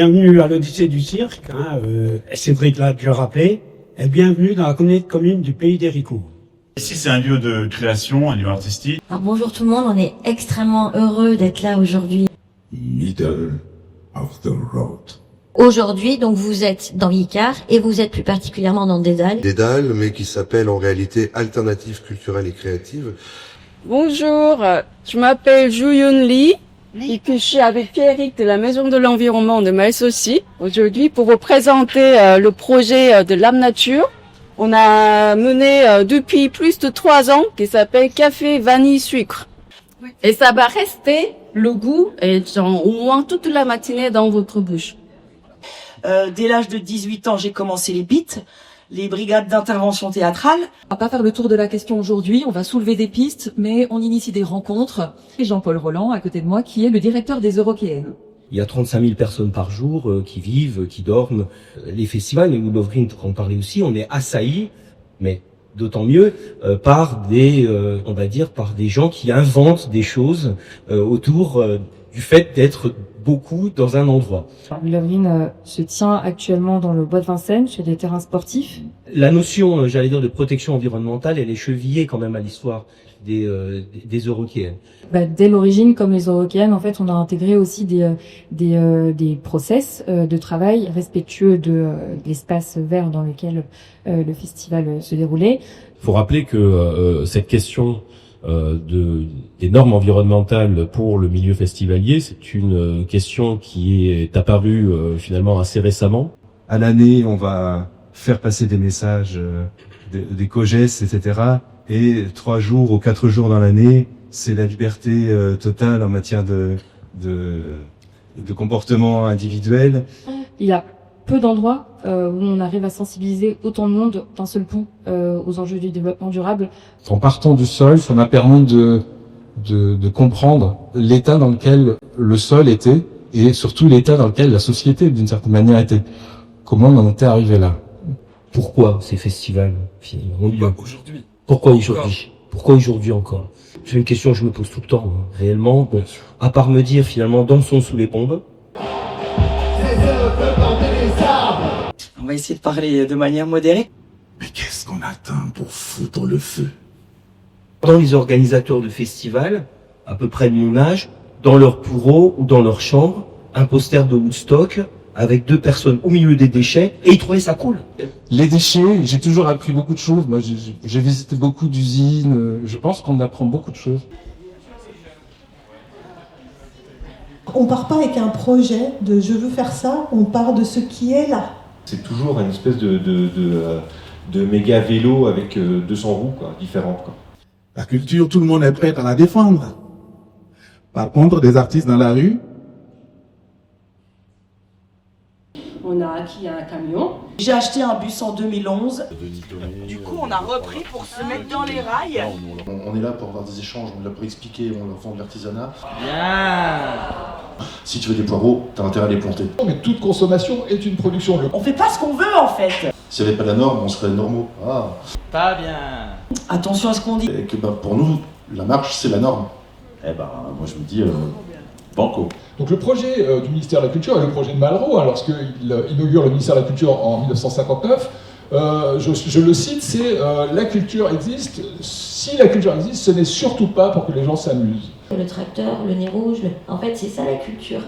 Bienvenue à l'Odyssée du cirque, Cédric l'a déjà rappelé, et bienvenue dans la communauté de communes du Pays d'Héricourt. Ici, c'est un lieu de création, un lieu artistique. Alors, bonjour tout le monde, on est extrêmement heureux d'être là aujourd'hui. Middle of the road. Aujourd'hui, donc vous êtes dans Icare et vous êtes plus particulièrement dans Dédale. Dédale, mais qui s'appelle en réalité Alternative culturelle et créative. Bonjour, je m'appelle Ju Yun Lee et que je suis avec Pierrick de la Maison de l'Environnement de Metz aussi aujourd'hui pour vous présenter le projet de l'âme nature. On a mené depuis plus de 3 ans qui s'appelle Café Vanille Sucre. Et ça va rester le goût et au moins toute la matinée dans votre bouche. Dès l'âge de 18 ans, j'ai commencé les BIT, les brigades d'intervention théâtrale. On va pas faire le tour de la question aujourd'hui, on va soulever des pistes, mais on initie des rencontres. Et Jean-Paul Roland, à côté de moi, qui est le directeur des Eurokéennes. Il y a 35 000 personnes par jour qui vivent, qui dorment. Les festivals, et nous devrions en parler aussi, on est assaillis, mais d'autant mieux, par des, on va dire, par des gens qui inventent des choses autour du fait d'être beaucoup dans un endroit. L'œuvre se tient actuellement dans le bois de Vincennes, chez des terrains sportifs. La notion, j'allais dire, de protection environnementale, elle est chevillée quand même à l'histoire des Eurokéennes. Dès l'origine, comme les Eurokéennes, en fait, on a intégré aussi des process de travail respectueux de l'espace vert dans lequel le festival se déroulait. Il faut rappeler que cette question des normes environnementales pour le milieu festivalier, c'est une question qui est apparue finalement assez récemment. À l'année, on va faire passer des messages des COGES, etc. Et 3 jours ou 4 jours dans l'année, c'est la liberté totale en matière de comportement individuel. Il y a peu d'endroits où on arrive à sensibiliser autant de monde d'un seul coup aux enjeux du développement durable. En partant du sol, ça m'a permis de comprendre l'état dans lequel le sol était et surtout l'état dans lequel la société, d'une certaine manière, était. Comment on en était arrivé là. Pourquoi ces festivals finalement Aujourd'hui. Pourquoi aujourd'hui? Pourquoi aujourd'hui encore? C'est une question que je me pose tout le temps, réellement. Bon, à part me dire finalement dansons sous les bombes. On va essayer de parler de manière modérée. Mais qu'est-ce qu'on attend pour foutre le feu? Dans les organisateurs de festivals, à peu près de mon âge, dans leur bureau ou dans leur chambre, un poster de Woodstock avec 2 personnes au milieu des déchets, et ils trouvaient ça cool. Les déchets, j'ai toujours appris beaucoup de choses. Moi, j'ai visité beaucoup d'usines. Je pense qu'on apprend beaucoup de choses. On part pas avec un projet de je veux faire ça, on part de ce qui est là. C'est toujours une espèce de méga vélo avec 200 roues, différentes. La culture, tout le monde est prêt à la défendre. Par contre, des artistes dans la rue, On a acquis un camion. J'ai acheté un bus en 2011. Du coup, on a repris pour se mettre dans les rails. On est là pour avoir des échanges, on est là pour expliquer, on leur vend de l'artisanat. Bien. Si tu veux des poireaux, t'as intérêt à les planter. Mais toute consommation est une production. On fait pas ce qu'on veut en fait. S'il n'y avait pas la norme, on serait normaux. Pas bien. Attention à ce qu'on dit. Et que pour nous, la marche, c'est la norme. Moi je me dis, banco. Donc le projet du ministère de la Culture est le projet de Malraux, lorsqu'il inaugure le ministère de la Culture en 1959. Je le cite, c'est la culture existe. Si la culture existe, ce n'est surtout pas pour que les gens s'amusent. Le tracteur, le nez rouge, en fait c'est ça la culture.